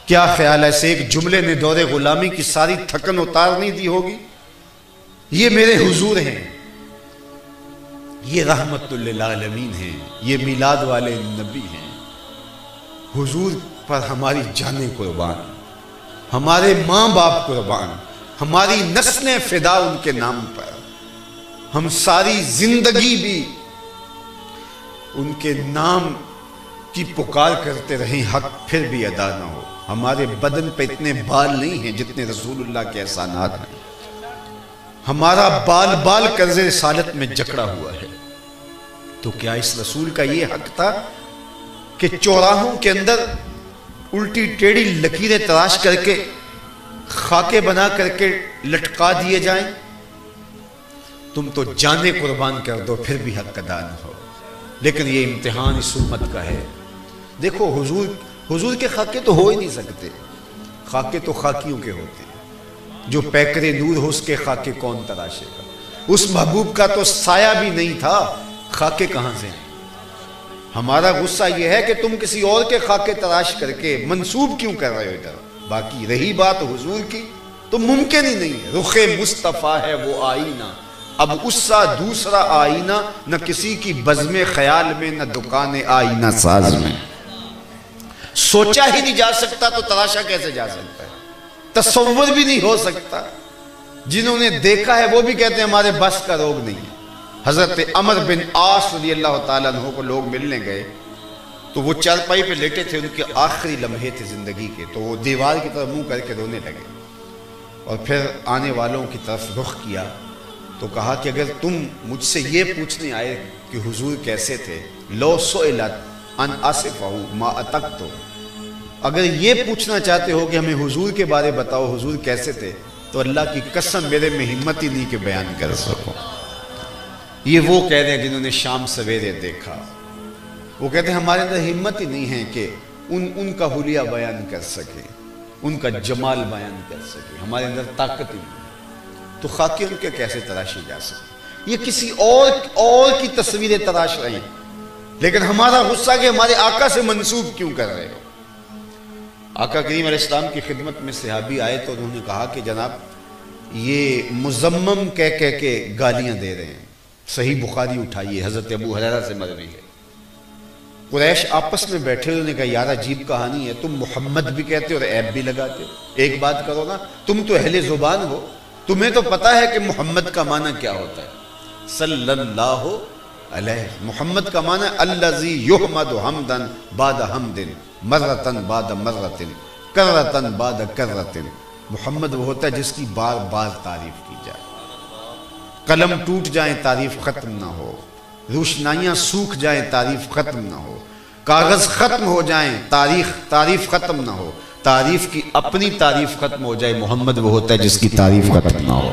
کیا خیال ہے ایسے ایک جملے نے دور غلامی کی ساری تھکن اتار نہیں دی ہوگی؟ یہ میرے حضور ہیں، یہ رحمت للعالمین ہیں، یہ میلاد والے نبی ہیں۔ حضور پر ہماری جانیں قربان، ہمارے ماں باپ قربان، ہماری نسلیں فدا ان کے نام پر، ہم ساری زندگی بھی ان کے نام کی پکار کرتے رہیں، حق پھر بھی ادا نہ ہو۔ ہمارے بدن پہ اتنے بال نہیں ہیں جتنے رسول اللہ کے احسانات ہیں، ہمارا بال بال قرض رسالت میں جکڑا ہوا ہے۔ تو کیا اس رسول کا یہ حق تھا کہ چوراہوں کے اندر الٹی ٹیڑھی لکیریں تراش کر کے خاکے بنا کر کے لٹکا دیے جائیں؟ تم تو جانیں قربان کر دو پھر بھی حق ادا نہ ہو۔ لیکن یہ امتحان اس امت کا ہے۔ دیکھو حضور کے خاکے تو ہو ہی نہیں سکتے، خاکے تو خاکیوں کے ہوتے ہیں، جو پیکر نور ہو اس کے خاکے کون تراشے گا؟ اس محبوب کا تو سایہ بھی نہیں تھا، خاکے کہاں سے ہیں؟ ہمارا غصہ یہ ہے کہ تم کسی اور کے خاکے تراش کر کے منسوب کیوں کر رہے ہو ادھر؟ باقی رہی بات حضور کی تو ممکن ہی نہیں ہے۔ رخ مصطفیٰ ہے وہ آئینہ، اب اس سا دوسرا آئینہ، نہ کسی کی بزم خیال میں نہ دکان آئینہ ساز میں۔ سوچا ہی نہیں جا سکتا تو تراشا کیسے جا سکتا ہے؟ تصور بھی نہیں ہو سکتا۔ جنہوں نے دیکھا ہے وہ بھی کہتے ہیں ہمارے بس کا روگ نہیں ہے۔ حضرت عمر بن عاص رضی اللہ تعالیٰ عنہ کو لوگ ملنے گئے تو وہ چارپائی پہ لیٹے تھے، ان کے آخری لمحے تھے زندگی کے، تو وہ دیوار کی طرف منہ کر کے رونے لگے اور پھر آنے والوں کی طرف رخ کیا تو کہا کہ اگر تم مجھ سے یہ پوچھنے آئے کہ حضور کیسے تھے، لو سئلت ان اصفہ ما اتقت، اگر یہ پوچھنا چاہتے ہو کہ ہمیں حضور کے بارے بتاؤ حضور کیسے تھے، تو اللہ کی قسم میرے میں ہمت ہی نہیں کہ بیان کر سکوں۔ یہ وہ کہہ رہے ہیں جنہوں نے شام سویرے دیکھا، وہ کہتے ہیں ہمارے اندر ہمت ہی نہیں ہے کہ ان کا حلیہ بیان کر سکے، ان کا جمال بیان کر سکے، ہمارے اندر طاقت ہی نہیں، تو خاکے ان کے کیسے تراشی جا سکے؟ یہ کسی اور کی تصویریں تراش رہے ہیں، لیکن ہمارا غصہ کہ ہمارے آقا سے منسوب کیوں کر رہے ہو؟ آقا کریم علیہ السلام کی خدمت میں صحابی آئے تو انہوں نے کہا کہ جناب یہ مذمم کہہ کے گالیاں دے رہے ہیں۔ صحیح بخاری اٹھائیے، حضرت ابو ہریرہ سے مروی ہے۔ قریش آپس میں بیٹھے انہوں نے کہا یار عجیب کہانی ہے، تم محمد بھی کہتے اور عیب بھی لگاتے ہو، ایک بات کرو نا، تم تو اہل زبان ہو، تمہیں تو پتا ہے کہ محمد کا معنی کیا ہوتا ہے؟ صلی اللہ علیہ، محمد کا معنی الذی یحمد حمدا بعد حمد مرتن بعد مرتن کرتن بعد کرتن۔ محمد وہ ہوتا ہے جس کی بار بار تعریف کی جائے، قلم ٹوٹ جائیں تعریف ختم نہ ہو، روشنائیاں سوکھ جائیں تعریف ختم نہ ہو، کاغذ ختم ہو جائیں تعریف ختم نہ ہو، تعریف کی اپنی تعریف ختم ہو جائے، محمد وہ ہوتا ہے جس کی تعریف ختم نہ ہو،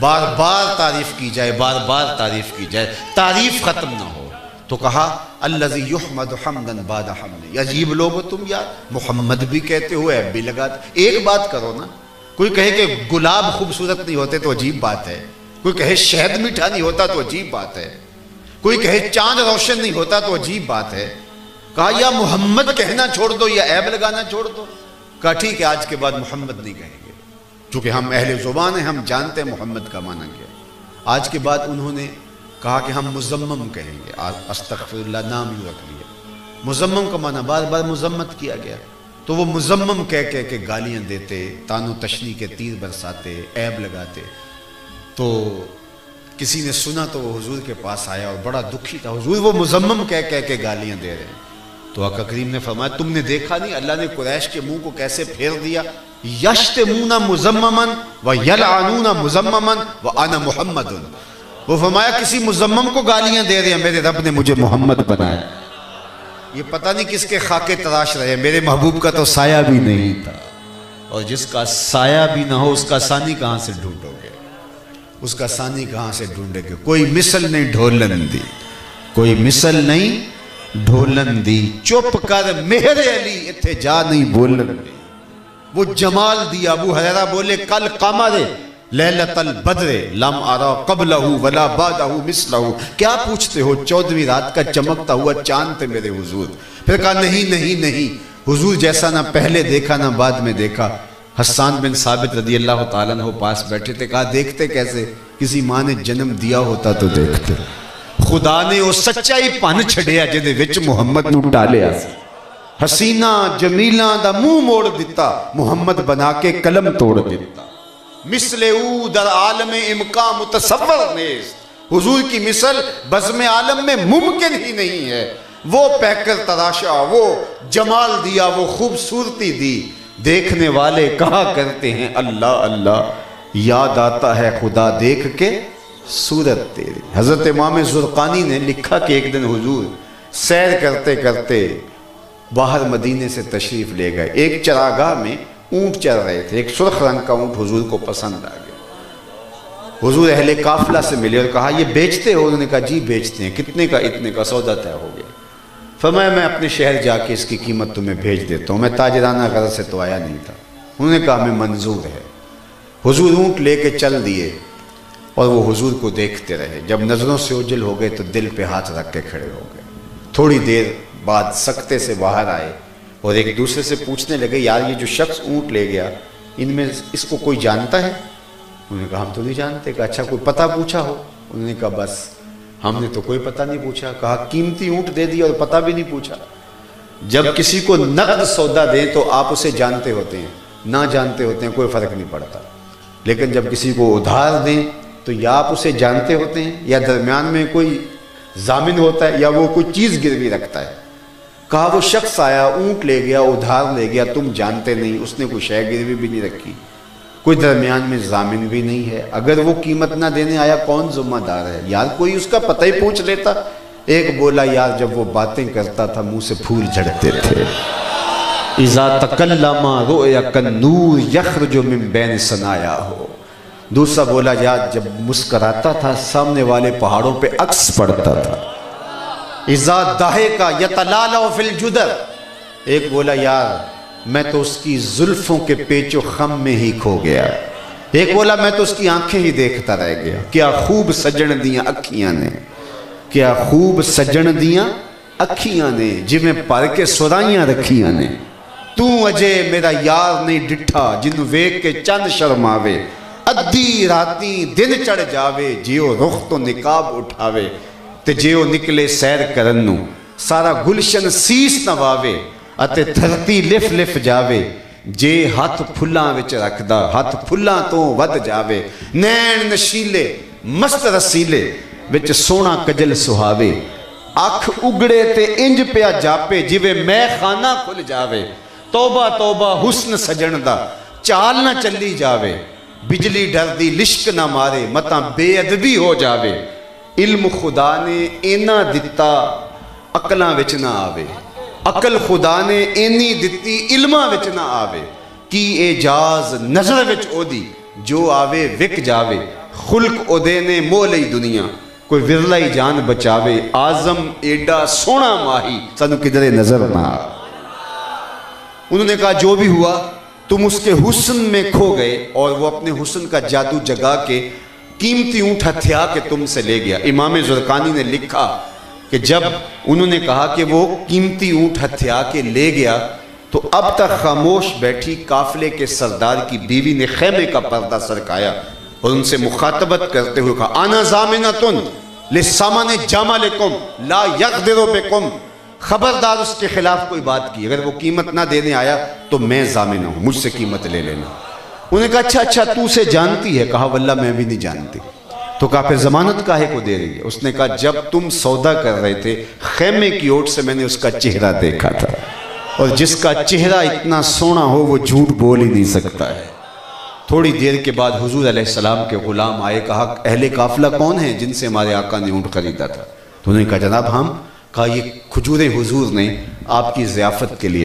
بار بار تعریف کی جائے، بار بار تعریف کی جائے، تعریف ختم نہ ہو۔ تو کہا الذی یحمد حمدا بعد حمد، عجیب لوگ ہو تم یار، محمد بھی کہتے ہو عیب بھی لگاتے، ایک بات کرو نا، کوئی کہے کہ گلاب خوبصورت نہیں ہوتے تو عجیب بات ہے، کوئی کہے شہد میٹھا نہیں ہوتا تو عجیب بات ہے، کوئی کہے چاند روشن نہیں ہوتا تو عجیب بات ہے۔ کہا یا محمد کہنا چھوڑ دو یا عیب لگانا چھوڑ دو۔ کہا ٹھیک ہے آج کے بعد محمد نہیں کہیں گے، چونکہ ہم اہل زبان ہیں، ہم جانتے ہیں محمد کا معنی کیا ہے۔ آج کے بعد انہوں نے کہا کہ ہم مزمم کہیں گے، استغفر اللہ نام یوں رکھ لیا، مزمم کا معنی بار بار مذمت کیا گیا، تو وہ مزمم کہہ کے گالیاں دیتے، تان و تشنی کے تیر برساتے، عیب لگاتے۔ تو کسی نے سنا تو وہ حضور کے پاس آیا اور بڑا دکھی تھا، حضور وہ مزمم کہہ کے گالیاں دے رہے ہیں۔ تو آقا کریم نے فرمایا تم نے دیکھا نہیں اللہ نے قریش کے منہ کو کیسے پھیر دیا، یشتمون مزمما ویلعنون مزمما وانا محمد۔ وہ فرمایا کسی مزمم کو گالیاں دے رہے ہیں، میرے رب نے مجھے محمد بنایا۔ یہ پتہ نہیں کس کے خاکے تراش رہے، میرے محبوب کا تو سایہ بھی نہیں تھا، اور جس کا سایہ بھی نہ ہو اس کا ثانی کہاں سے ڈھونڈو گے، اس کا ثانی کہاں سے ڈھونڈے گے؟ کوئی مثل نہیں ڈھولن دی، کوئی مثل نہیں ڈھولن دی، چپ کر مہر علی اتھے جا نہیں بولن دی۔ وہ جمال دیا، ابو ہریرہ بولے کل قمر لیلۃ البدر لم ارا قبلہ ولا بعدہ مثلہ، کیا پوچھتے ہو 14ویں رات کا چمکتا ہوا چاند تھے میرے حضور۔ پھر کہا نہیں نہیں نہیں، حضور جیسا نہ پہلے دیکھا نہ بعد میں دیکھا۔ حسان بن ثابت رضی اللہ تعالیٰ عنہ پاس بیٹھے تھے، کہا دیکھتے کیسے؟ کسی ماں نے جنم دیا ہوتا تو دیکھتے۔ خدا نے وہ سچائی پن چھڑیا جدے وچ محمد نو ڈالیا سی۔ حسینہ جمیلہ دا منہ موڑ دیتا، محمد بنا کے قلم توڑ دیتا۔ مثل او در عالم امکان متصور نیست، حضور کی مثل بزم عالم میں ممکن ہی نہیں ہے۔ وہ پیکر تراشا، وہ جمال دیا، وہ خوبصورتی دی، دیکھنے والے کہا کرتے ہیں اللہ اللہ، یاد آتا ہے خدا دیکھ کے صورت تیری۔ حضرت امام زرقانی نے لکھا کہ ایک دن حضور سیر کرتے کرتے باہر مدینے سے تشریف لے گئے، ایک چراگاہ میں اونٹ چر رہے تھے، ایک سرخ رنگ کا اونٹ حضور کو پسند آ گیا۔ حضور اہل قافلہ سے ملے اور کہا یہ بیچتے ہو؟ انہوں نے کہا جی بیچتے ہیں۔ کتنے کا؟ اتنے کا، سودا طے ہو گیا۔ فرمایا میں اپنے شہر جا کے اس کی قیمت تمہیں بھیج دیتا ہوں، میں تاجرانہ غرض سے تو آیا نہیں تھا۔ انہوں نے کہا ہمیں منظور ہے۔ حضور اونٹ لے کے چل دیے اور وہ حضور کو دیکھتے رہے۔ جب نظروں سے اوجھل ہو گئے تو دل پہ ہاتھ رکھ کے کھڑے ہو گئے۔ تھوڑی دیر بعد سکتے سے باہر آئے اور ایک دوسرے سے پوچھنے لگے یار یہ جو شخص اونٹ لے گیا ان میں اس کو کوئی جانتا ہے؟ انہوں نے کہا ہم تو نہیں جانتے۔ کہا اچھا کوئی پتہ پوچھا ہو؟ انہوں نے کہا بس ہم نے تو کوئی پتہ نہیں پوچھا۔ کہا قیمتی اونٹ دے دیا اور پتہ بھی نہیں پوچھا؟ جب کسی کو نقد سودا دیں تو آپ اسے جانتے ہوتے ہیں، نہ جانتے ہوتے ہیں کوئی فرق نہیں پڑتا، لیکن جب کسی کو ادھار دیں تو یا آپ اسے جانتے ہوتے ہیں یا درمیان میں کوئی ضامن ہوتا ہے یا وہ کوئی چیز گروی رکھتا ہے۔ کہا وہ شخص آیا اونٹ لے گیا، ادھار لے گیا، تم جانتے نہیں، اس نے کوئی شے گروی بھی نہیں رکھی، کوئی درمیان میں ضامن بھی نہیں ہے، اگر وہ قیمت نہ دینے آیا کون ذمہ دار ہے؟ یار کوئی اس کا پتہ ہی پوچھ لیتا۔ ایک بولا یار جب وہ باتیں کرتا تھا منہ سے پھول جھڑتے تھے۔ اذا تکلم رؤیا کالنور یخرج من بین ثنایاہ۔ دوسرا بولا یار جب مسکراتا تھا سامنے والے پہاڑوں پہ عکس پڑتا تھا۔ اذا ضحک یتلالع فی الجدر۔ ایک بولا یار میں تو اس کی زلفوں کے پیچ و خم میں ہی کھو گیا۔ ایک بولا میں تو اس کی آنکھیں ہی دیکھتا رہ گیا۔ کیا خوب سجن دیاں اکھیاں نے، کیا خوب سجن دیاں اکھیاں نے، جویں پر کے سرائیاں رکھیاں نے۔ تو اجے میرا یار نہیں ڈٹھا جنوں ویکھ کے چند شرماوے، ادھی راتی دن چڑھ جاوے جیو رخ تو نقاب اٹھاوے، تے جیو نکلے سیر کرن نوں سارا گلشن سیس نواوے، اتے دھرتی لف لف جاوے جے ہاتھ پھلاں وچ رکھدا ہاتھ پھلاں تو ود جاوے، نین نشیلے مست رسیلے وچ سونا کجل سہاوے، اکھ اگڑے تے انج پیا جاپے جویں میں خانہ کھل جاوے، توبہ توبہ حسن سجن دا چال نہ چلی جاوے، بجلی ڈر دی لشک نہ مارے متاں بے ادبی ہو جاوے، علم خدا نے اینا دتا عقلاں وچ نہ آوے، عقل خدا نے اینی دتی علماں وچ نہ آوے، کی اعجاز نظر وچ او دی جو آوے وک جاوے، خلق او دے نے مولئی دنیا کوئی ورلائی جان بچاوے، آزم ایڈا سونا ماہی سانو کدھرے نظر نہ آ۔ انہوں نے کہا جو بھی ہوا تم اس کے حسن میں کھو گئے اور وہ اپنے حسن کا جادو جگا کے قیمتی اونٹ ہتھیا کے تم سے لے گیا۔ امام زرقانی نے لکھا کہ جب انہوں نے کہا کہ وہ قیمتی اونٹ ہتھیا کے لے گیا تو اب تک خاموش بیٹھی قافلے کے سردار کی بیوی نے خیمے کا پردہ سرکایا اور ان سے مخاطبت کرتے ہوئے کہا انا ضامنۃ للثمن جملکم لا یغدر بکم، خبردار اس کے خلاف کوئی بات کی، اگر وہ قیمت نہ دینے آیا تو میں ضامن ہوں، مجھ سے قیمت لے لینا۔ انہوں نے کہا اچھا تو اسے جانتی ہے؟ کہا واللہ میں بھی نہیں جانتی۔ تو کہا پھر ضمانت کاہے کو دے رہی ہے؟ اس نے کہا جب تم سودا کر رہے تھے خیمے کی اوٹ سے میں نے اس کا چہرہ دیکھا تھا، اور جس کا چہرہ اتنا سونا ہو وہ جھوٹ بول ہی نہیں سکتا ہے۔ تھوڑی دیر کے بعد حضور علیہ السلام کے غلام آئے، کہا اہل قافلہ کون ہیں جن سے ہمارے آقا نے اونٹ خریدا تھا؟ تو انہوں نے کہا جناب ہم۔ کہا یہ کھجوریں حضور نے آپ کی ضیافت کے لیے